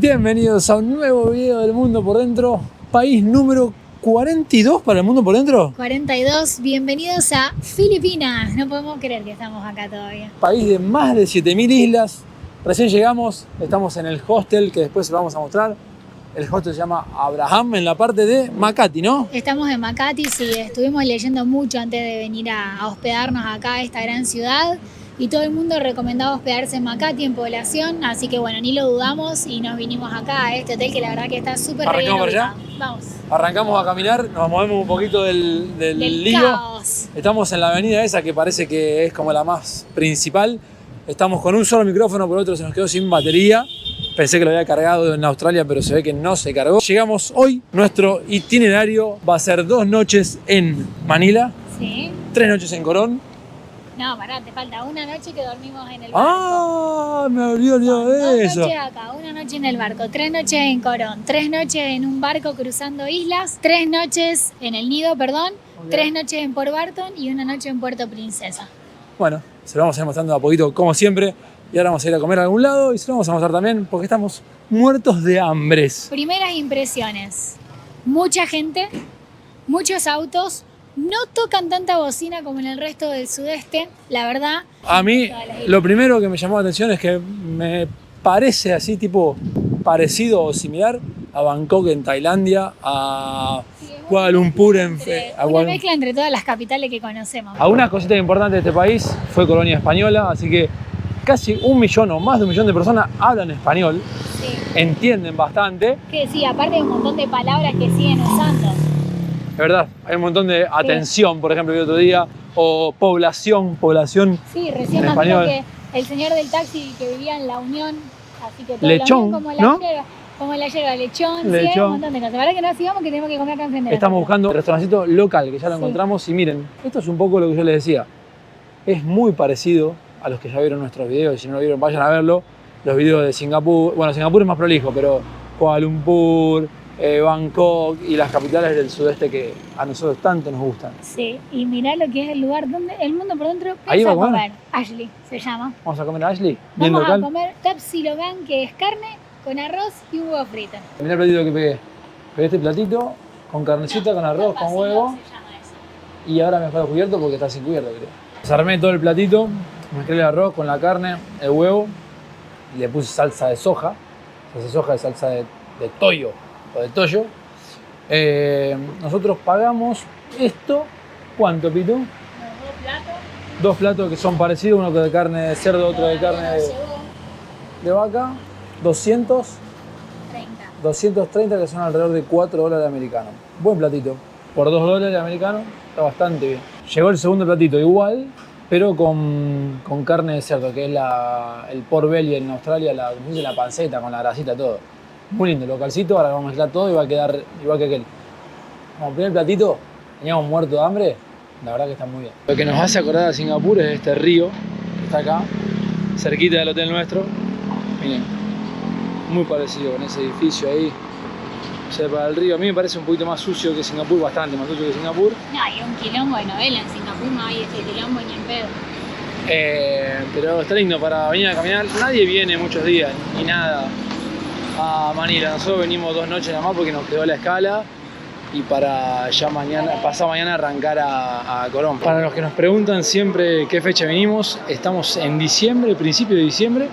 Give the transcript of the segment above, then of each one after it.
Bienvenidos a un nuevo video del Mundo por Dentro, país número 42 para el Mundo por Dentro. 42, bienvenidos a Filipinas. No podemos creer que estamos acá todavía. País de más de 7000 islas. Recién llegamos, estamos en el hostel que después se lo vamos a mostrar. El hostel se llama Abraham en la parte de Makati, ¿no? Estamos en Makati, sí, estuvimos leyendo mucho antes de venir a hospedarnos acá a esta gran ciudad. Y todo el mundo recomendaba hospedarse en Makati, en población. Así que bueno, ni lo dudamos y nos vinimos acá a este hotel que la verdad que está súper bien. ¿Arrancamos para allá? Vamos. Arrancamos a caminar, nos movemos un poquito del lío. Caos. Estamos en la avenida esa que parece que es como la más principal. Estamos con un solo micrófono, por otro se nos quedó sin batería. Pensé que lo había cargado en Australia, pero se ve que no se cargó. Llegamos hoy, nuestro itinerario va a ser 2 noches en Manila, Sí. 3 noches en Corón. No, pará, te falta una noche que dormimos en el barco. ¡Ah! Me había olvidado de 2 eso. noches acá, 1 noche en el barco, 3 noches en Corón, 3 noches en un barco cruzando islas, 3 noches en el Nido, perdón, Ok. 3 noches en Port Barton y 1 noche en Puerto Princesa. Bueno, se lo vamos a ir mostrando a poquito como siempre. Y ahora vamos a ir a comer a algún lado y se lo vamos a mostrar también porque estamos muertos de hambres. Primeras impresiones, mucha gente, muchos autos, no tocan tanta bocina como en el resto del sudeste, la verdad. A mí lo primero que me llamó la atención es que me parece así tipo parecido o similar a Bangkok en Tailandia, a Kuala Lumpur en... Una mezcla entre todas las capitales que conocemos. Algunas cositas importantes de este país fue colonia española, así que casi 1 millón o más de 1 millón de personas hablan español, Sí. entienden bastante. Que sí, aparte hay un montón de palabras que siguen usando. Es verdad, hay un montón de atención, por ejemplo, el otro día, o población. Sí, recién En nos español. dijo que el señor del taxi que vivía en La Unión, así que todo Lechón, La Unión, como la ¿no? yerba, como la yerba, lechón, sí, hay Lechón. un montón de cosas. La verdad que no sigamos que tenemos que comer acá enfrente. Estamos buscando un restaurancito local, que ya lo Sí. encontramos, y miren, esto es un poco lo que yo les decía. Es muy parecido a los que ya vieron nuestros videos, y si no lo vieron, vayan a verlo. Los videos de Singapur, bueno, Singapur es más prolijo, pero Kuala Lumpur, Bangkok y las capitales del sudeste que a nosotros tanto nos gustan. Sí, y mirá lo que es el lugar donde el Mundo por Dentro Ahí piensa va a comer. comer. Ashley se llama. Vamos a comer a Ashley, bien Vamos local. a comer tapsilogan, que es carne con arroz y huevo frito. Mirá el platito que pegué. Pegué este platito con carnecita, con arroz, con huevo. Se llama eso. Y ahora me dejó cubierto porque está sin cubierto, creo. Desarmé todo el platito, mezclé el arroz con la carne, el huevo, y le puse salsa de soja. Salsa de soja es salsa de toyo o de toyo. Nosotros pagamos esto, ¿cuánto, Pitu? Los 2 platos. 2 platos que son parecidos, uno de carne de cerdo, otro de carne de vaca. 230 que son alrededor de $4 americanos. Buen platito. Por $2 americanos está bastante bien. Llegó el segundo platito igual, pero con carne de cerdo, que es el pork belly en Australia, la panceta con la grasita, todo. Muy lindo, localcito, ahora vamos a mezclar todo y va a quedar igual que aquel. Como primer platito, teníamos muerto de hambre, la verdad que está muy bien. Lo que nos hace acordar a Singapur es este río que está acá, cerquita del hotel nuestro. Miren, muy parecido con ese edificio ahí. O sea, para el río, a mí me parece un poquito más sucio que Singapur, bastante más sucio que Singapur. No, hay un quilombo de novela en Singapur, no hay ese quilombo ni en pedo. Pero está lindo para venir a caminar. Nadie viene muchos días, ni nada, a Manila. Nosotros venimos 2 noches nada más porque nos quedó la escala y para ya pasado mañana arrancar a Corón. Para los que nos preguntan siempre qué fecha venimos, estamos en diciembre, principio de diciembre,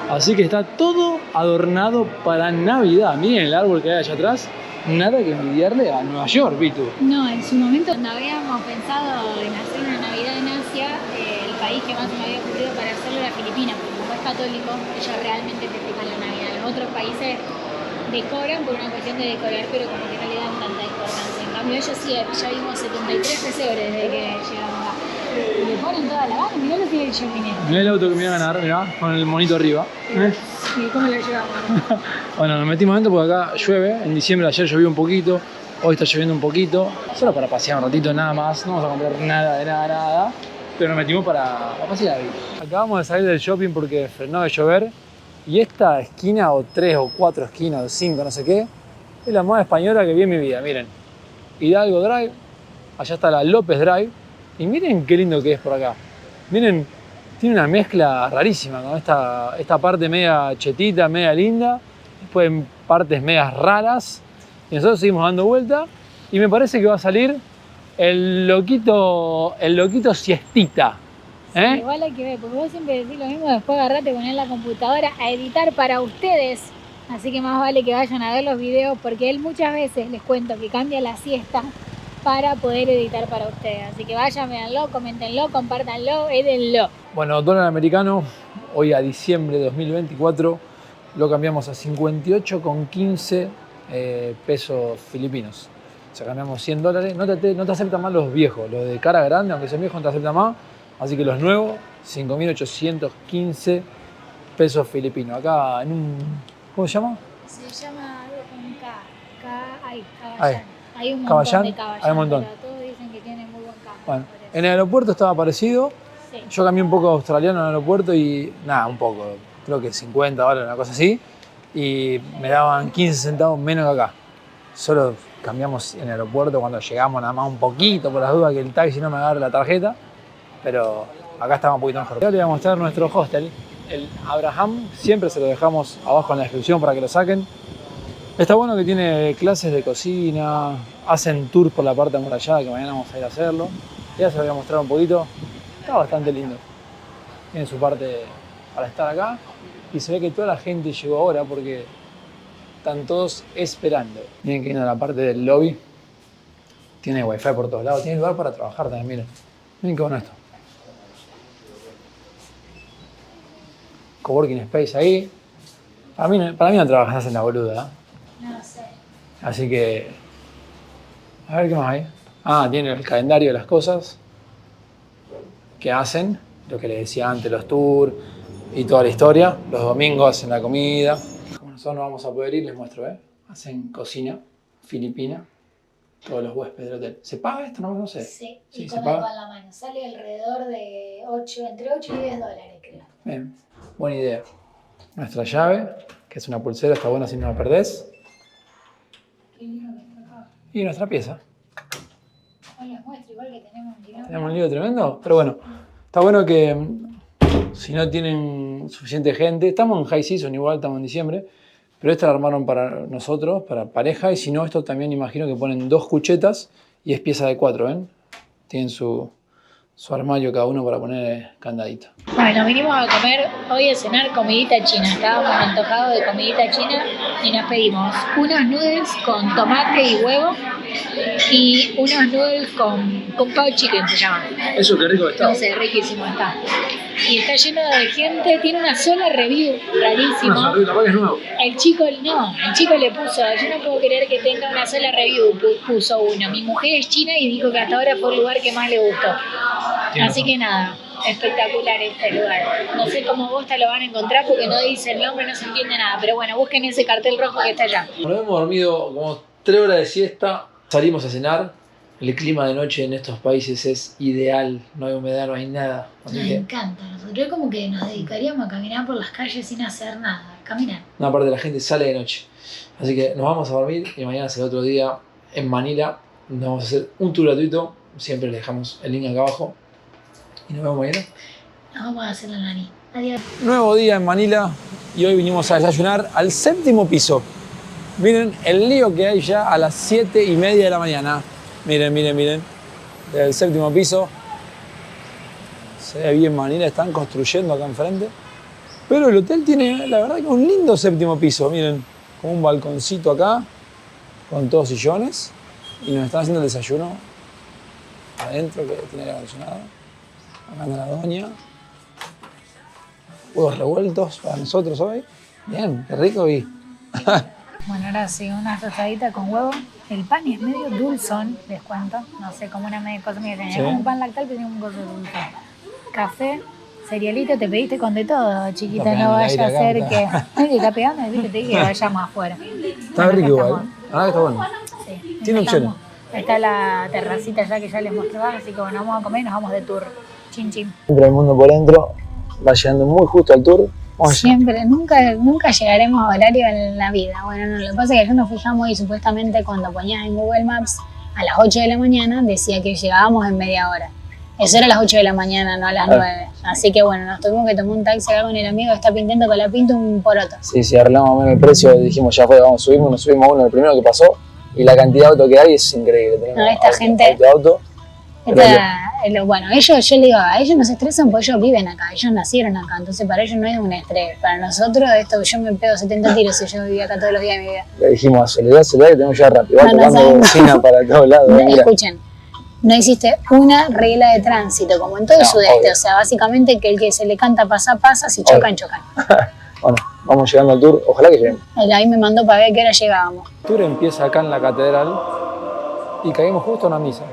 así que está todo adornado para Navidad. Miren el árbol que hay allá atrás, nada que envidiarle a Nueva York, Pitu. No, en su momento cuando habíamos pensado en hacer una Navidad en Asia, el país que más se me había ocurrido para hacerlo era Filipinas, porque como es católico, ellos realmente festejan la Navidad. Los otros países decoran por una cuestión de decorar, pero como que no le dan tanta importancia. En cambio ellos sí, ya vimos 73 pesebres desde que llegamos acá. Y le ponen toda la gana, mirá lo que es el shopping. Mirá el auto que me iba a ganar, mirá, con el monito arriba. ¿Y cómo lo llevamos? Bueno, nos metimos adentro porque acá llueve. En diciembre ayer llovió un poquito, hoy está lloviendo un poquito. Solo para pasear un ratito nada más, no vamos a comprar nada de nada. Pero nos metimos para pasear. Acabamos de salir del shopping porque frenó de llover. Y esta esquina, o 3 o 4 esquinas, o 5, no sé qué, es la más española que vi en mi vida, miren. Hidalgo Drive, allá está la López Drive. Y miren qué lindo que es por acá. Miren, tiene una mezcla rarísima con esta parte media chetita, media linda. después partes medias raras. Y nosotros seguimos dando vuelta y me parece que va a salir el loquito siestita. Sí, igual hay que ver, porque vos siempre decís lo mismo, después agarrate, poner la computadora a editar para ustedes. Así que más vale que vayan a ver los videos, porque él muchas veces, les cuento, que cambia la siesta para poder editar para ustedes. Así que vayan, véanlo, coméntenlo, compártanlo, édenlo. Bueno, dólar americano, hoy a diciembre de 2024, lo cambiamos a 58,15 pesos filipinos. O sea, cambiamos 100 dólares. No te aceptan más los viejos, los de cara grande, aunque sean viejos, no te aceptan más. Así que los nuevos, 5.815 pesos filipinos. Acá en un... ¿Cómo se llama? Se llama algo con K. Caballán. Ahí. Hay un montón Caballán, de Caballán, hay un montón. pero todos dicen que tiene muy buen K. Bueno, en el aeropuerto estaba parecido. Sí. Yo cambié un poco australiano en el aeropuerto y nada, un poco, creo que 50 dólares, una cosa así. Y me daban 15 centavos menos que acá. Solo cambiamos en el aeropuerto cuando llegamos, nada más un poquito, por las dudas que el taxi no me agarre la tarjeta. Pero acá estaba un poquito mejor. Ahora les voy a mostrar nuestro hostel, el Abraham. Siempre se lo dejamos abajo en la descripción para que lo saquen. Está bueno que tiene clases de cocina, hacen tours por la parte amurallada, que mañana vamos a ir a hacerlo. Ya se lo voy a mostrar un poquito. Está bastante lindo. Tiene su parte para estar acá. Y se ve que toda la gente llegó ahora porque están todos esperando. Miren que viene la parte del lobby. Tiene wifi por todos lados. Tiene lugar para trabajar también, miren. Miren qué bueno esto. Coworking space ahí. Para mí no trabajas en la boluda, ¿eh? No sé. Así que... A ver qué más hay. Ah, tiene el calendario de las cosas que hacen. Lo que les decía antes, los tours y toda la historia. Los domingos hacen la comida. Como nosotros no vamos a poder ir, les muestro, ¿eh? Hacen cocina filipina. Todos los huéspedes del hotel. ¿Se paga esto? No sé. Sí, Sí, y se con paga. algo en la mano. Sale alrededor de entre 8 y 10 dólares, creo. Bien, buena idea. Nuestra llave, que es una pulsera, está buena si no la perdés. Qué lindo que está acá. Y nuestra pieza. Hoy les muestro, igual que tenemos un quilombo. Tenemos un lío tremendo, pero bueno. Está bueno que si no tienen suficiente gente, estamos en high season igual, estamos en diciembre, pero esta la armaron para nosotros, para pareja, y si no, esto también imagino que ponen 2 cuchetas y es pieza de 4, ¿ven? Tienen su armario cada uno para poner candadito. Bueno, vinimos a comer hoy a cenar comidita china. Estábamos antojados de comidita china y nos pedimos unos noodles con tomate y huevo y unos noodles con kung pao chicken, se llama. Eso qué rico No sé, riquísimo está. Y está lleno de gente, tiene una sola review, rarísimo. Capaz que es nuevo. El chico le puso, yo no puedo creer que tenga una sola review, puso uno. Mi mujer es china y dijo que hasta ahora fue el lugar que más le gustó. Así que nada, espectacular este lugar. No sé cómo vos te lo van a encontrar porque no dice el nombre, no se entiende nada. Pero bueno, busquen ese cartel rojo que está allá. Nos hemos dormido como 3 horas de siesta, salimos a cenar. El clima de noche en estos países es ideal, no hay humedad, no hay nada. Así Nos que, encanta, nosotros es como que nos dedicaríamos a caminar por las calles sin hacer nada. Caminar. una parte de la gente sale de noche. Así que nos vamos a dormir y mañana será otro día en Manila. Nos vamos a hacer un tour gratuito. Siempre les dejamos el link acá abajo. Y nos vemos mañana. Nos vamos a hacer la nani. Adiós. Nuevo día en Manila y hoy vinimos a desayunar al 7º piso. Miren el lío que hay ya a las 7:30 de la mañana. Miren, miren, miren. Desde el 7º piso. Se ve bien Manila, están construyendo acá enfrente. Pero el hotel tiene, la verdad, que un lindo 7º piso. Miren, con un balconcito acá, con todos sillones. Y nos están haciendo el desayuno adentro, que tiene aire acondicionado. Acá anda la doña. Huevos revueltos para nosotros hoy. Bien, qué rico y... Bueno, ahora sí, una tostadita con huevo. El pan es medio dulzón, les cuento. No sé, como una media cosa media extraña. Sí. Es como un pan lactal, pero tiene un gozo dulce. Café, cerealito, te pediste con de todo, chiquita. Está No pegando el vaya a aire ser acá, que... Ay, que está pegando, ¿viste? Te dije que vayamos afuera. Está Bueno, rico acá igual. estamos. La verdad que está bueno. Sí, Tiene acá opciones. estamos. Está la terracita ya que ya les mostraba, así que bueno, vamos a comer y nos vamos de tour. Chin chin. Siempre el mundo por dentro va llegando muy justo al tour. Vamos allá. Siempre, nunca llegaremos a horario en la vida. Bueno, no, lo que pasa es que yo nos fijamos y supuestamente cuando ponías en Google Maps a las 8 de la mañana decía que llegábamos en media hora. Eso era a las 8 de la mañana, no a las 9. Así que bueno, nos tuvimos que tomar un taxi acá con el amigo que está pintando con la pinta un poroto. Sí, arreglamos más o menos el precio, dijimos ya fue, vamos, nos subimos uno, el primero que pasó, y la cantidad de autos que hay es increíble. No, esta gente... Bueno, ellos, yo le digo, a ellos no se estresan porque ellos viven acá, ellos nacieron acá, entonces para ellos no es un estrés. Para nosotros, esto yo me pego 70 tiros si yo vivía acá todos los días de mi vida. Le dijimos, acelerá que tenemos que llegar rápido, va tocando bocina para todos lados. No, escuchen, no existe una regla de tránsito, como en todo el sudeste, obvio. O sea, básicamente que el que se le canta pasa, si chocan, chocan. Bueno, vamos llegando al tour, ojalá que lleguemos. Ahí me mandó para ver a qué hora llegábamos. El tour empieza acá en la catedral y caímos justo a una misa.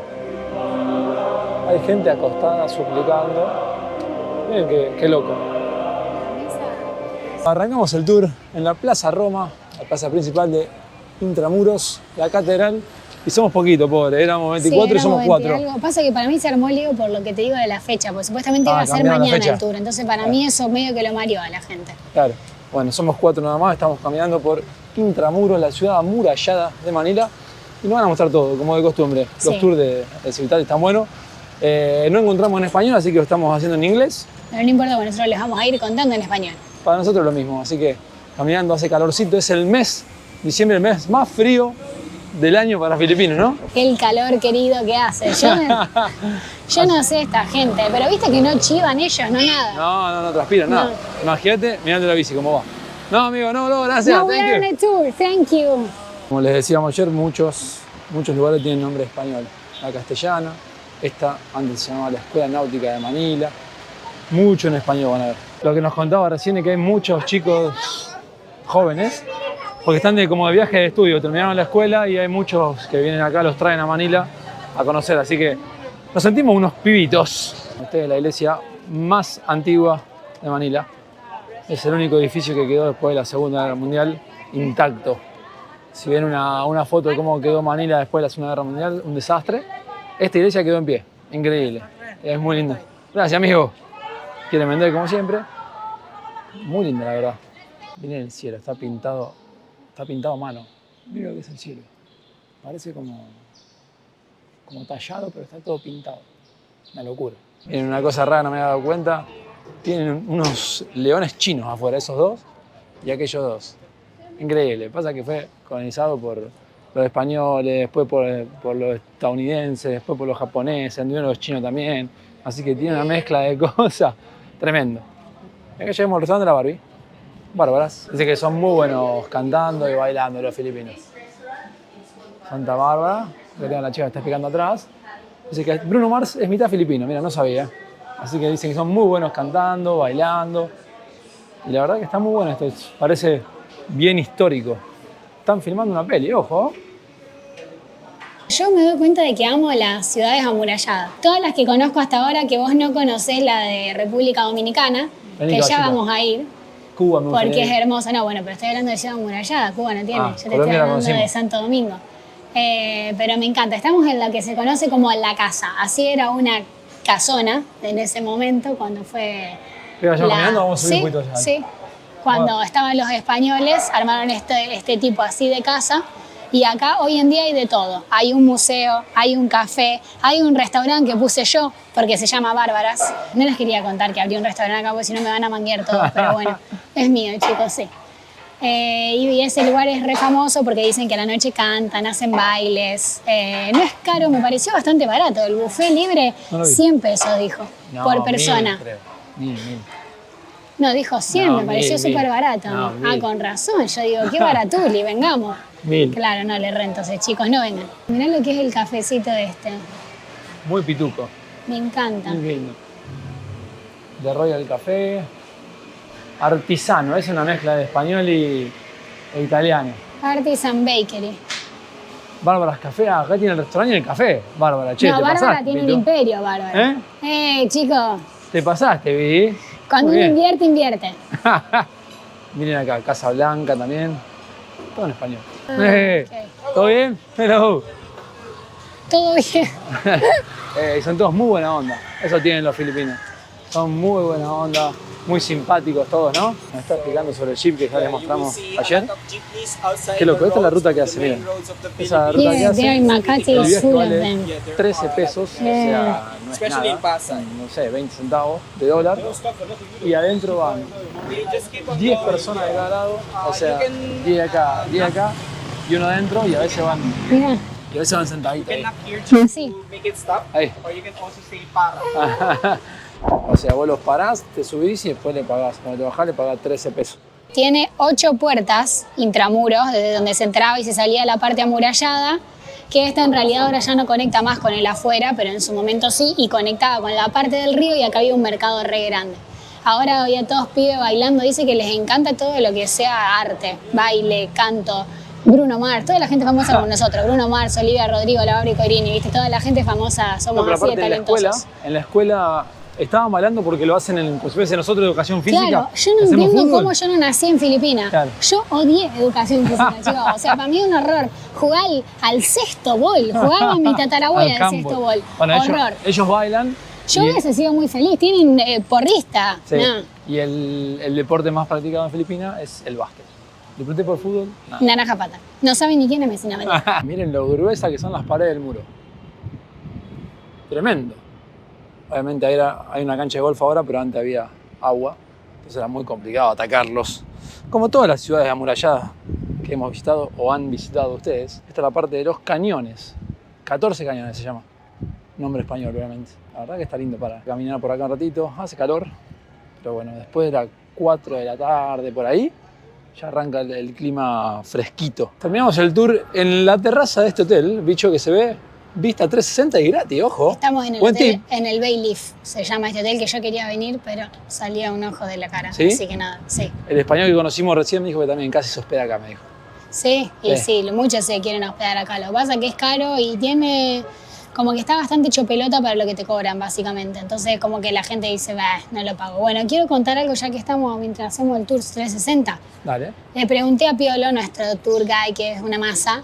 Hay gente acostada suplicando. Miren qué loco. Arrancamos el tour en la Plaza Roma, la plaza principal de Intramuros, la catedral. Y somos poquitos, pobre, éramos 24 y somos 4. Algo. Pasa que para mí se armó el lío por lo que te digo de la fecha, porque supuestamente iba a ser mañana el tour. Entonces para mí eso medio que lo mareó a la gente. Claro. Bueno, somos 4 nada más, estamos caminando por Intramuros, la ciudad amurallada de Manila. Y nos van a mostrar todo, como de costumbre. Los tours de Civital están buenos. No encontramos en español, así que lo estamos haciendo en inglés. Pero no importa, bueno, nosotros les vamos a ir contando en español. Para nosotros lo mismo, así que caminando hace calorcito. Es el mes, diciembre, el mes más frío del año para Filipinos, ¿no? El calor querido que hace. Yo no sé esta gente, pero viste que no chivan ellos, no nada. No transpiran nada. Imagínate mirando la bici, ¿cómo va? No, amigo, no, gracias. No, we're on a tour, thank you. Como les decíamos ayer, muchos lugares tienen nombre español. La castellana, esta antes se llamaba la Escuela Náutica de Manila. Mucho en español van a ver. Lo que nos contaba recién es que hay muchos chicos jóvenes, porque están como de viaje de estudio, terminaron la escuela y hay muchos que vienen acá, los traen a Manila a conocer, así que nos sentimos unos pibitos. Esta es la iglesia más antigua de Manila. Es el único edificio que quedó después de la Segunda Guerra Mundial intacto. Si ven una foto de cómo quedó Manila después de la Segunda Guerra Mundial, un desastre. Esta iglesia quedó en pie, increíble, es muy linda. Gracias, amigo. Quieren vender como siempre. Muy linda, la verdad. Miren el cielo, está pintado a mano. Miren lo que es el cielo. Parece como tallado, pero está todo pintado. Una locura. Miren, una cosa rara, no me había dado cuenta. Tienen unos leones chinos afuera, esos dos y aquellos dos. Increíble. Pasa que fue colonizado por los españoles, después por los estadounidenses, después por los japoneses, anduvieron los chinos también. Así que tiene una mezcla de cosas tremendo. Acá llegamos al restaurante de la Barbie. Bárbaras. Dice que son muy buenos cantando y bailando los filipinos. Santa Bárbara, que tengo la chica que está explicando atrás. Dice que Bruno Mars es mitad filipino, mira, no sabía. Así que dicen que son muy buenos cantando, bailando. Y la verdad que está muy bueno esto, parece bien histórico. Están filmando una peli, ojo. Yo me doy cuenta de que amo las ciudades amuralladas. Todas las que conozco hasta ahora, que vos no conocés, la de República Dominicana, que ya vamos a ir. Cuba me gusta. Porque es hermosa. No, bueno, pero estoy hablando de ciudad amurallada. Cuba no tiene. Yo te estoy hablando de Santo Domingo. Pero me encanta. Estamos en lo que se conoce como La Casa. Así era una casona en ese momento cuando fue... Vamos a subir un poquito allá. Sí. Cuando estaban los españoles, armaron este tipo así de casa. Y acá hoy en día hay de todo. Hay un museo, hay un café, hay un restaurante que puse yo, porque se llama Bárbaras. No les quería contar que abrí un restaurante acá, porque si no me van a manguear todos, pero bueno, es mío, chicos, sí. Y ese lugar es re famoso porque dicen que a la noche cantan, hacen bailes. No es caro, me pareció bastante barato. El buffet libre, 100 pesos, dijo, por persona. 1000. No, dijo 100, me pareció súper barato. Con razón, yo digo, qué baratuli, vengamos. 1000. Claro, no le rento, chicos, no vengan. Mirá lo que es el cafecito este. Muy pituco. Me encanta. Muy lindo. De Royal Café. Artisano, es una mezcla de español e italiano. Artisan Bakery. Bárbaras Café, acá tiene el restaurante y el café. Bárbara, che, no, te Bárbara pasaste. Tiene un imperio, Bárbara. Chicos. Te pasaste, vi. Cuando uno invierte, invierte. Miren acá, Casa Blanca también. Todo en español. Okay. ¿Todo bien? Hello. Todo bien. Son todos muy buena onda. Eso tienen los filipinos. Son muy buena onda. muy simpáticos todos, ¿no? Me está explicando sobre el jeep que ya les mostramos ayer. Qué loco, esta es la ruta que hace, miren. Esa ruta que hace, there in Makati el is viaje full of vale them. 13 pesos, o sea, no es nada, no sé, 20 centavos de dólar. Y adentro van 10 personas de cada lado, o sea, 10 acá, 10 acá, y uno adentro, y a veces van, Mira, y a veces van sentaditos ahí. así. Ahí. O sea, vos los parás, te subís y después le pagás. Cuando te bajás le pagás 13 pesos. Tiene 8 puertas intramuros, desde donde se entraba y se salía a la parte amurallada, que esta en realidad ahora ya no conecta más con el afuera, pero en su momento sí, y conectaba con la parte del río y acá había un mercado re grande. Ahora había todos pibes bailando, dice que les encanta todo lo que sea arte, baile, canto. Bruno Mars, toda la gente famosa como nosotros, Bruno Mars, Olivia Rodrigo, Laura Coirini, ¿viste? Toda la gente famosa somos No, pero así de aparte talentosos. en la escuela estaban bailando porque lo hacen en, pues ves, nosotros educación física. Claro, yo no hacemos entiendo fútbol. cómo yo no nací en Filipinas. Claro. Yo odié educación física, chicos. O sea, para mí es un horror. Jugar al sexto bol, jugaba mi tatarabuela al sexto bol. Bueno, Horror. ellos bailan. Yo y- hubiese sido muy feliz. Tienen porrista. sí, No. y el deporte más practicado en Filipinas es el básquet. ¿Deporte por fútbol? No. Naranja pata. No saben ni quién es Messi, no, mentira. Miren lo gruesa que son las paredes del muro. Tremendo. Obviamente hay una cancha de golf ahora, pero antes había agua. Entonces era muy complicado atacarlos. Como todas las ciudades amuralladas que hemos visitado o han visitado ustedes. Esta es la parte de los cañones. 14 cañones se llama. Nombre español, obviamente. La verdad que está lindo para caminar por acá un ratito. Hace calor. Pero bueno, después de las 4 de la tarde por ahí, ya arranca el clima fresquito. Terminamos el tour en la terraza de este hotel, bicho que se ve, vista 360 y gratis, ojo. Estamos en el Buen hotel, tip. en el Bayleaf. Se llama este hotel que yo quería venir, pero salía un ojo de la cara. ¿Sí? Así que nada, sí. El español que conocimos recién me dijo que también casi se hospeda acá, me dijo. Sí, y Sí. sí, muchos se quieren hospedar acá. Lo que pasa es que es caro y tiene como que está bastante hecho pelota para lo que te cobran, básicamente. Entonces, como que la gente dice, bah, no lo pago. Bueno, quiero contar algo ya que estamos mientras hacemos el Tour 360. Dale. Le pregunté a Piolo, nuestro tour guy, que es una masa,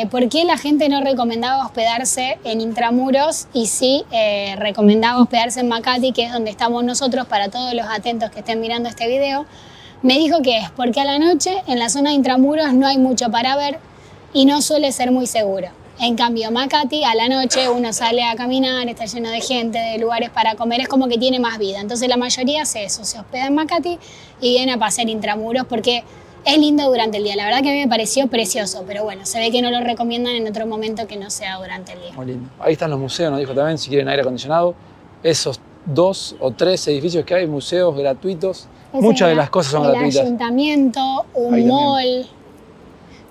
por qué la gente no recomendaba hospedarse en Intramuros y sí recomendaba hospedarse en Makati, que es donde estamos nosotros, para todos los atentos que estén mirando este video. Me dijo que es porque a la noche en la zona de Intramuros no hay mucho para ver y no suele ser muy seguro. En cambio, Makati, a la noche uno sale a caminar, está lleno de gente, de lugares para comer, es como que tiene más vida. Entonces la mayoría hace eso, se hospeda en Makati y viene a pasear Intramuros porque es lindo durante el día. La verdad que a mí me pareció precioso, pero bueno, se ve que no lo recomiendan en otro momento que no sea durante el día. Muy lindo. Ahí están los museos, nos dijo también, si quieren aire acondicionado. Esos 2 o 3 edificios que hay, museos gratuitos. Ese Muchas de era las cosas son el gratuitas. ayuntamiento, Ahí un también. mall.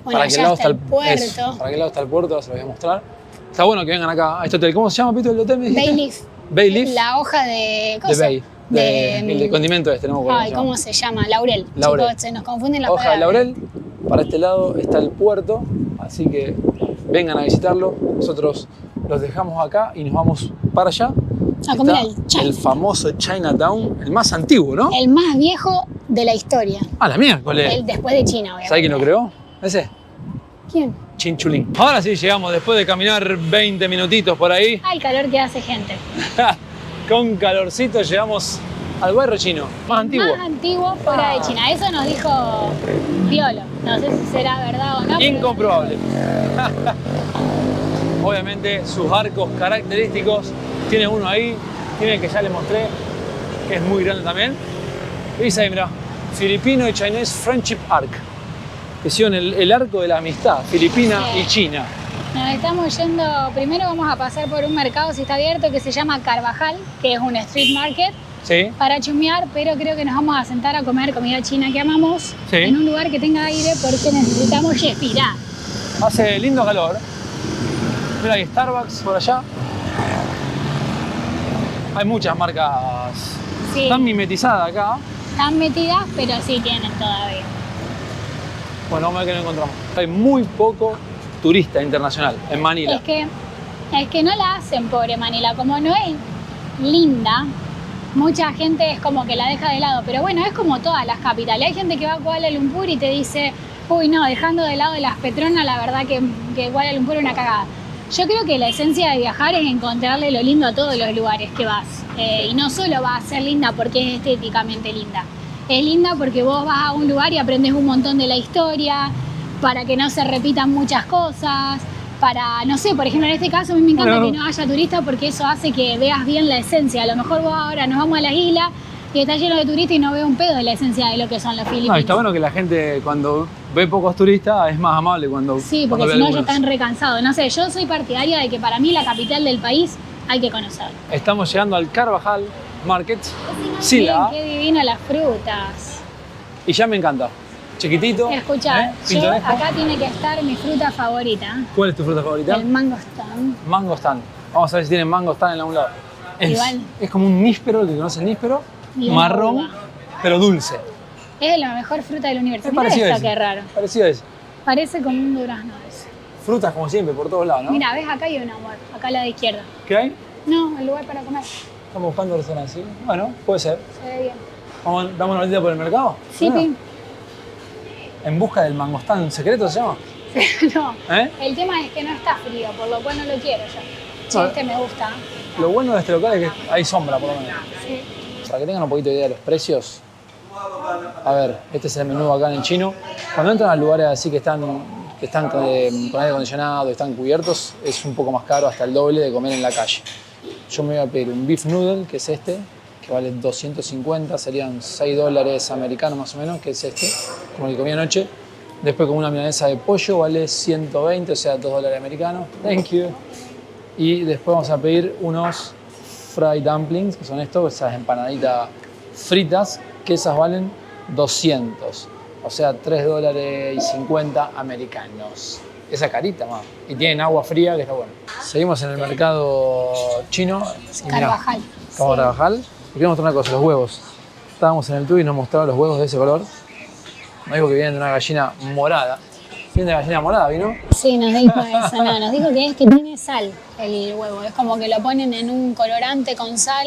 Bueno, ¿Para qué allá lado está el eso, puerto. ¿para qué lado está el puerto? Se lo voy a mostrar. Está bueno que vengan acá a este hotel. ¿Cómo se llama, Pito, el hotel? ¿Me dijiste? Bayleaf. Bayleaf. La hoja de... De cosa, Bay. El de condimento este, no me acuerdo Ay, ¿cómo se llama? Laurel. Laurel. Chicos, se nos confunden las Hoja de palabras. laurel. Para este lado está el puerto, así que vengan a visitarlo. Nosotros los dejamos acá y nos vamos para allá. A comer Está al China. el famoso Chinatown, el más antiguo, ¿no? El más viejo de la historia. Ah, la miércoles. El después de China, obviamente. ¿Sabes quién lo creó? Ese. ¿Quién? Chinchulín. Ahora sí llegamos, después de caminar 20 minutitos por ahí, Ay, calor que hace gente. con calorcito llegamos al barrio chino, más antiguo. Más antiguo fuera de China. Eso nos dijo Piolo. No sé si será verdad o no. pero- Incomprobable. Obviamente sus arcos característicos, tiene uno ahí, tiene el que ya les mostré, que es muy grande también. Y dice ahí, mirá, Filipino y Chinese Friendship Arc. Que hicieron el arco de la amistad, Filipina Sí. y China. Nos estamos yendo, primero vamos a pasar por un mercado si está abierto que se llama Carvajal, que es un street market, ¿Sí? para chumear, pero creo que nos vamos a sentar a comer comida china que amamos Sí. en un lugar que tenga aire porque necesitamos respirar. Hace lindo calor. Mira, hay Starbucks por allá. Hay muchas marcas. Sí, Están mimetizadas acá. están metidas, pero sí tienen todavía. Bueno, vamos a ver qué no encontramos. Hay muy poco turista internacional en Manila. Es que no la hacen, pobre Manila, como no es linda, mucha gente es como que la deja de lado, pero bueno, es como todas las capitales. Hay gente que va a Kuala Lumpur y te dice, uy no, dejando de lado las Petronas, la verdad que Kuala Lumpur es una cagada. Yo creo que la esencia de viajar es encontrarle lo lindo a todos los lugares que vas. Y no solo va a ser linda porque es estéticamente linda. Es linda porque vos vas a un lugar y aprendes un montón de la historia, para que no se repitan muchas cosas, para, no sé, por ejemplo, en este caso a mí me encanta que no haya turistas porque eso hace que veas bien la esencia. A lo mejor vos ahora nos vamos a las islas y está lleno de turistas y no veo un pedo de la esencia de lo que son los Filipinos. No, está bueno que la gente cuando ve pocos turistas es más amable cuando Sí, porque si no ya están recansados. No sé, yo soy partidaria de que para mí la capital del país hay que conocer. Estamos llegando al Carvajal Market. Sí, Miren qué divina las frutas. y ya me encanta. Chiquitito. Escuchá, yo pintoresco. acá tiene que estar mi fruta favorita. ¿Cuál es tu fruta favorita? El mangostán. Mangostán. Vamos a ver si tienen mangostán en algún lado. Igual. Es como un níspero, el que conoce el níspero, Y una marrón, uva. pero dulce. Es la mejor fruta del universo. Es Mira parecido a esta, ese. qué raro. Parecido a ese. Parece como un durazno ese. Frutas como siempre, por todos lados, ¿no? Mira, ves acá hay un amor, acá a la de izquierda. ¿Qué hay? No, el lugar para comer. Estamos buscando restaurantes, ¿sí? Bueno, puede ser. Se ve bien. Damos una vuelta por el mercado. Sí, Bueno, Pim. En busca del mangostán secreto se llama. No, ¿Eh? el tema es que no está frío, por lo cual no lo quiero yo. Sí, No. este me gusta. Lo bueno de este local es que hay sombra, por lo menos. Sí. Para que tengan un poquito de idea de los precios. A ver, este es el menú acá en el chino. Cuando entran a lugares así que están con aire acondicionado, están cubiertos, es un poco más caro, hasta el doble de comer en la calle. Yo me voy a pedir un beef noodle, que es este, que vale 250, serían $6 americanos más o menos, que es este, como el que comí anoche. Después con una milanesa de pollo vale 120, o sea, $2 americanos. Thank you. Y después vamos a pedir unos fried dumplings, que son estos, esas empanaditas fritas, que esas valen 200, o sea, $3.50 americanos. Esa carita más. Y tienen agua fría, que está bueno. Seguimos en el mercado chino. Y mirá, Carvajal. Vamos a Carvajal. Y quería mostrar una cosa, los huevos. Estábamos en el tour y nos mostraba los huevos de ese color. Nos dijo que vienen de una gallina morada. ¿Viene de gallina morada, vino? Sí, nos dijo eso, no, nos dijo que es que tiene sal el huevo. Es como que lo ponen en un colorante con sal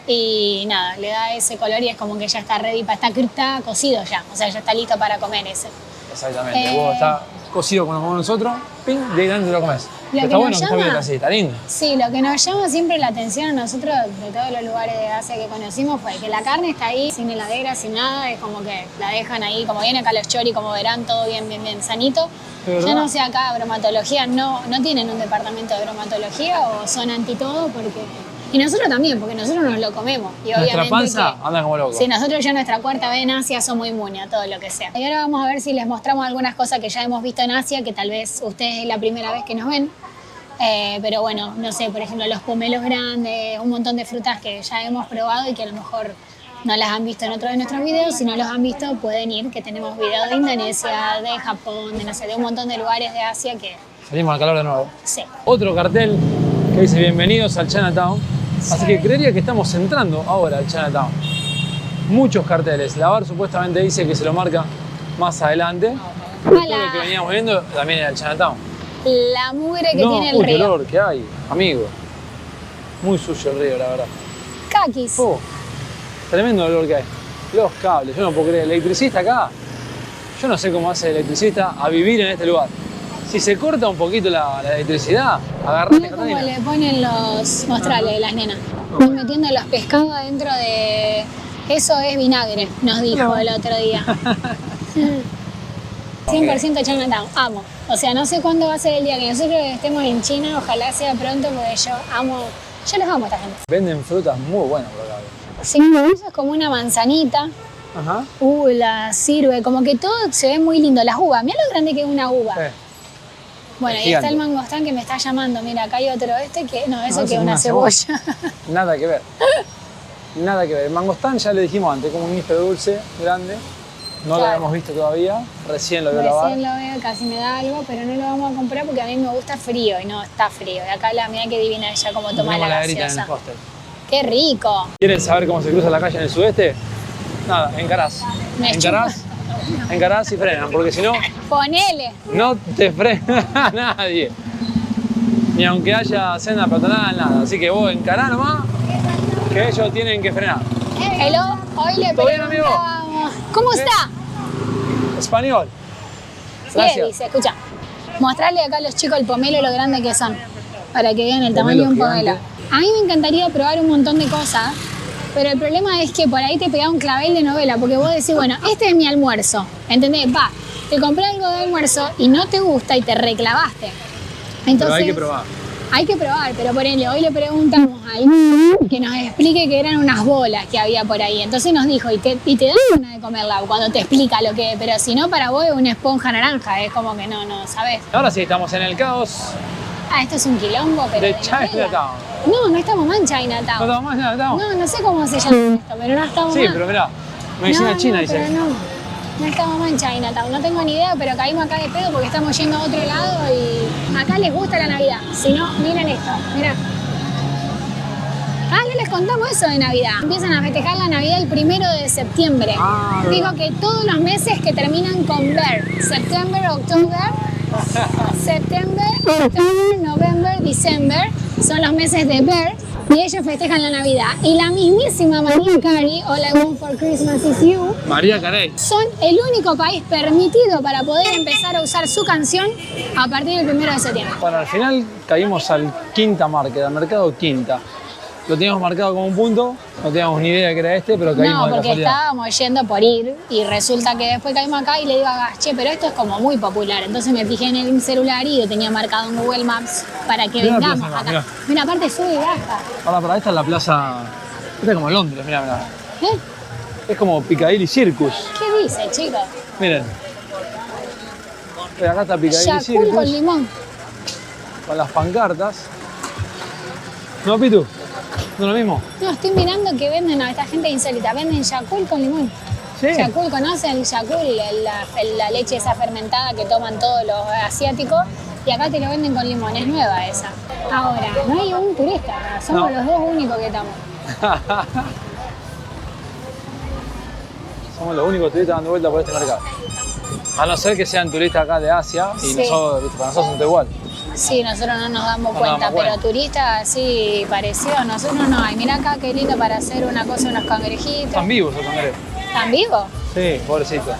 y nada, le da ese color y es como que ya está ready, está cocido ya, o sea, ya está listo para comer ese. Exactamente, el huevo está cocido como lo comemos nosotros, ping, de ahí dentro lo comes. Lo Está que bueno nos que está bien llama- así, está lindo. Sí, lo que nos llama siempre la atención a nosotros de todos los lugares de Asia que conocimos fue que la carne está ahí sin heladera, sin nada, es como que la dejan ahí, como viene acá los chori, como verán, todo bien sanito. ¿De verdad? Yo no sé acá bromatología, no tienen un departamento de bromatología o son anti todo porque... Y nosotros también, porque nosotros nos lo comemos. Y Nuestra obviamente panza que- anda como loco. Sí, nosotros ya nuestra cuarta vez en Asia somos inmunes a todo lo que sea. Y ahora vamos a ver si les mostramos algunas cosas que ya hemos visto en Asia, que tal vez ustedes es la primera vez que nos ven. Pero bueno, no sé, por ejemplo, los pomelos grandes, un montón de frutas que ya hemos probado y que a lo mejor no las han visto en otro de nuestros videos. Si no los han visto, pueden ir, que tenemos videos de Indonesia, de Japón, de no sé, de un montón de lugares de Asia que Salimos al calor de nuevo. sí. Otro cartel que dice bienvenidos al Chinatown. Así que creería que estamos entrando ahora al Chinatown. Muchos carteles. La bar supuestamente dice que se lo marca más adelante. Todo lo que veníamos viendo también era el Chinatown. La mugre que No, tiene el uy, qué río. olor que hay, amigo. Muy sucio el río, la verdad. Kakis. Oh, tremendo olor que hay. Los cables, yo no puedo creer. El electricista acá, yo no sé cómo hace el electricista a vivir en este lugar. Si se corta un poquito la electricidad, agarrate, Mira cómo Catalina. le ponen los... Mostrarle las nenas. Van metiendo los pescados adentro de... Eso es vinagre, nos dijo el otro día. 100% Chinatown, amo. O sea, no sé cuándo va a ser el día que nosotros estemos en China, ojalá sea pronto, porque yo los amo a esta gente. Venden frutas muy buenas por acá. Sí, eso es como una manzanita. Ajá. La sirve, como que todo se ve muy lindo. Las uvas, mira lo grande que es una uva. Bueno, Es y está el gigante. mangostán que me está llamando. Mira, acá hay otro que... No, eso No, que es es una una cebolla. Nada que ver. Nada que ver. El mangostán ya le dijimos antes, como un níspero dulce, grande. No lo Claro. habíamos visto todavía. Recién lo vio la Recién bar. lo veo, casi me da algo, pero no lo vamos a comprar porque a mí me gusta frío y no está frío. Y acá la mía que divina ella como toma Tenemos la la grita en el gaseosa. hostel. ¡Qué rico! ¿Quieren saber cómo se cruza la calle en el sudeste? Nada, encarás. Me Encarás y frenan, porque si no, Ponele. no te frena nadie. Ni aunque haya senda peatonal, nada. Así que vos encará nomás, que ellos tienen que frenar. Hello, hoy le ¿Todo bien, amigo? preguntábamos... ¿Cómo ¿Qué? está? Español. Sí, Gracias. dice, escucha. Mostrarle acá a los chicos el pomelo lo grande que son, para que vean el Pomelo tamaño de un gigante. pomelo. A mí me encantaría probar un montón de cosas, pero el problema es que por ahí te pega un clavel de novela, porque vos decís, bueno, este es mi almuerzo, ¿entendés? Va, te compré algo de almuerzo y no te gusta y te reclavaste. Entonces, Pero hay que probar. hay que probar, pero ponele, hoy le preguntamos a alguien que nos explique que eran unas bolas que había por ahí. Entonces nos dijo, y te da ganas de comerla cuando te explica lo que es, pero si no, para vos es una esponja naranja, es como que no, ¿sabes? Ahora sí, estamos en el caos Ah, esto es un quilombo, pero de novela. Chinatown. No estamos más en ¿No Chinatown. estamos más en Chinatown? No sé cómo se llama esto, pero no estamos Sí, más. pero mirá, medicina china dice. Pero no estamos más en Chinatown. No tengo ni idea, pero caímos acá de pedo porque estamos yendo a otro lado y acá les gusta la Navidad. Si no, miren esto, mirá. Ah, no les contamos eso de Navidad. Empiezan a festejar la Navidad el 1 de septiembre. Ah, Digo que todos los meses que terminan con ver, September, October, November, December, son los meses de ver y ellos festejan la Navidad. Y la mismísima Mariah Carey, All I Want for Christmas Is You, María Carey. son el único país permitido para poder empezar a usar su canción a partir del 1 de septiembre. Bueno, al final caímos al Quinta Market, al mercado Quinta. Lo teníamos marcado como un punto, no teníamos ni idea que era este, pero caímos No, de porque casualidad. estábamos yendo por ir y resulta que después caímos acá y le digo a Gas, che, pero esto es como muy popular. Entonces me fijé en el celular y yo tenía marcado en Google Maps para que Mirá la vengamos plaza acá, acá. Mira, aparte sube y baja. Para, esta es la plaza. Esta es como Londres, mirá. ¿Eh? Es como Piccadilly Circus. ¿Qué dice, chicos? Miren. Acá está Piccadilly Yakult con Circus limón. con las pancartas. ¿No, Pitu? ¿No es lo mismo? No, estoy mirando que venden a esta gente insólita. Venden Yakult con limón. Sí. Yakult, ¿conocen el Yakult? La leche esa fermentada que toman todos los asiáticos. Y acá te lo venden con limón. Es nueva esa. Ahora, no hay un turista acá. Somos No. los dos únicos que estamos. Somos los únicos turistas dando vuelta por este mercado. A no ser que sean turistas acá de Asia y Sí. nosotros, ¿viste? Para nosotros son todo igual. Sí, nosotros no nos damos No nos cuenta, damos pero cuenta. turistas así parecidos, nosotros no hay. Mirá acá qué lindo para hacer una cosa, unos cangrejitos. Están vivos los cangrejos. ¿Están vivos? Sí, pobrecito.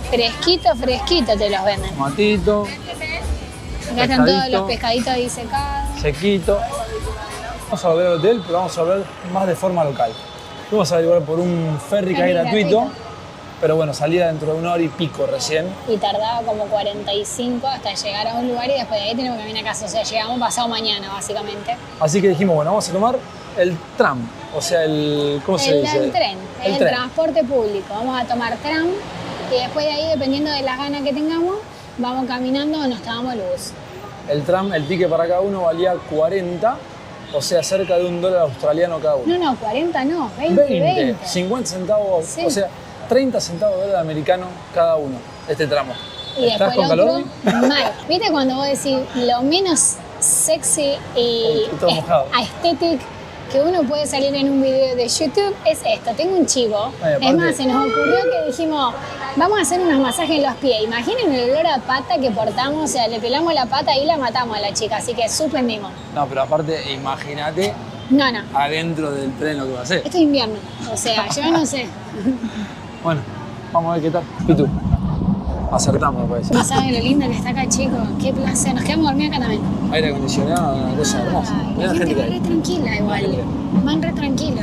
Fresquito te los venden. Matito, Acá están todos pescadito. los pescaditos disecados. sequito. Vamos a volver al hotel, pero vamos a volver más de forma local. Vamos a averiguar por un ferry que hay Ferry gratuito, gratuito. pero bueno, salía dentro de 1 hora y pico recién. Y tardaba como 45 hasta llegar a un lugar y después de ahí tenemos que venir a casa. O sea, llegamos pasado mañana, básicamente. Así que dijimos, bueno, vamos a tomar el tram, o sea, ¿cómo se El dice? tren, El el tren. transporte público. Vamos a tomar tram y después de ahí, dependiendo de las ganas que tengamos, vamos caminando o nos tomamos el bus. El tram, el ticket para cada uno valía 40, o sea, cerca de $1 australiano cada uno. No, 40 no, 20. 50 centavos, Sí. o sea, 30 centavos de dólar americano cada uno, este tramo. Y ¿Estás después con el calor? otro, mal. ¿Viste cuando vos decís lo menos sexy y Estoy todo mojado. aesthetic que uno puede salir en un video de YouTube? Es esto, tengo un chivo. Ay, aparte- Es más, se nos ocurrió que dijimos, vamos a hacer unos masajes en los pies. Imaginen el olor a pata que portamos, o sea, le pelamos la pata y la matamos a la chica, así que suspendimos. No, pero aparte, imagínate No, adentro del tren lo que va a hacer. esto es invierno, o sea, yo no sé. Bueno, vamos a ver qué tal. ¿Y tú? Acertamos, me parece. No saben lo lindo que está acá, chicos. Qué placer. Nos quedamos dormidos acá también. Aire acondicionado, una cosa hermosa. Ay, Mirá la la gente gente que va re hay. tranquila igual. Van re tranquila.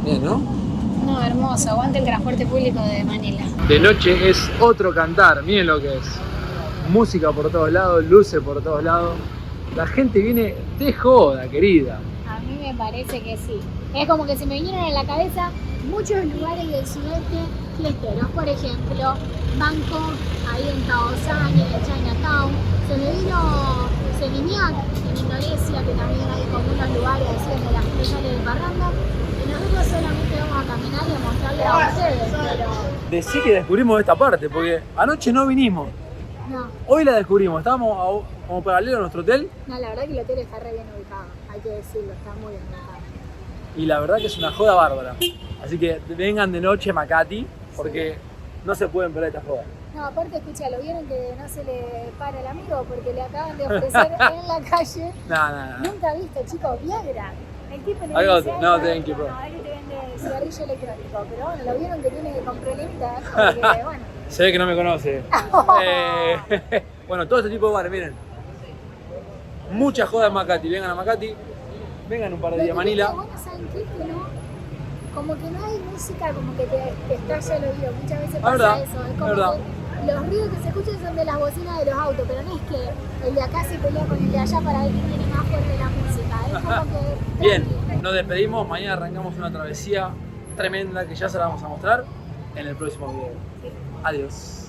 Bien, ¿no? No, hermoso. Aguante el transporte público de Manila. De noche es otro cantar, miren lo que es. Música por todos lados, luces por todos lados. La gente viene de joda, querida. A mí me parece que sí. Es como que se me vinieron a la cabeza muchos lugares del sudeste fiesteros. Por ejemplo, Bangkok, ahí en Kaohsiung, en Chinatown. Se me vino Seminyak, en Indonesia, que también hay como unos lugares así donde la gente sale de parranda. Y nosotros solamente vamos a caminar y a mostrarles a ustedes, pero Decí que descubrimos esta parte, porque anoche no vinimos. no. Hoy la descubrimos, estábamos como paralelo a nuestro hotel No, la verdad que el hotel está re bien ubicado, hay que decirlo, está muy bien ubicado. y la verdad que es una joda bárbara. Así que vengan de noche, Makati, porque no se pueden perder esta joda. No, aparte, escucha, ¿lo vieron que no se le para el amigo? Porque le acaban de ofrecer en la calle. No. Nunca visto, chicos, Viagra. El tipo le I got dice, it. No, "Ay, thank you, bro." No, él te vende cigarrillo electrónico. Pero bueno, lo vieron que tiene con problemas porque, bueno. Se ve que no me conoce. Bueno, todo este tipo de bares, miren. Mucha joda en Makati. Vengan a Makati. Vengan un par de días a Manila. Bueno, ¿saben qué? Que no, como que no hay música, como que te estalla el oído. Muchas veces pasa verdad, eso. Es como verdad. que los ruidos que se escuchan son de las bocinas de los autos, pero no es que el de acá se pelea con el de allá para ver quién tiene más fuerte la música. Es como que. Bien, tranqui. nos despedimos. Mañana arrancamos una travesía tremenda que ya se la vamos a mostrar en el próximo video. Adiós.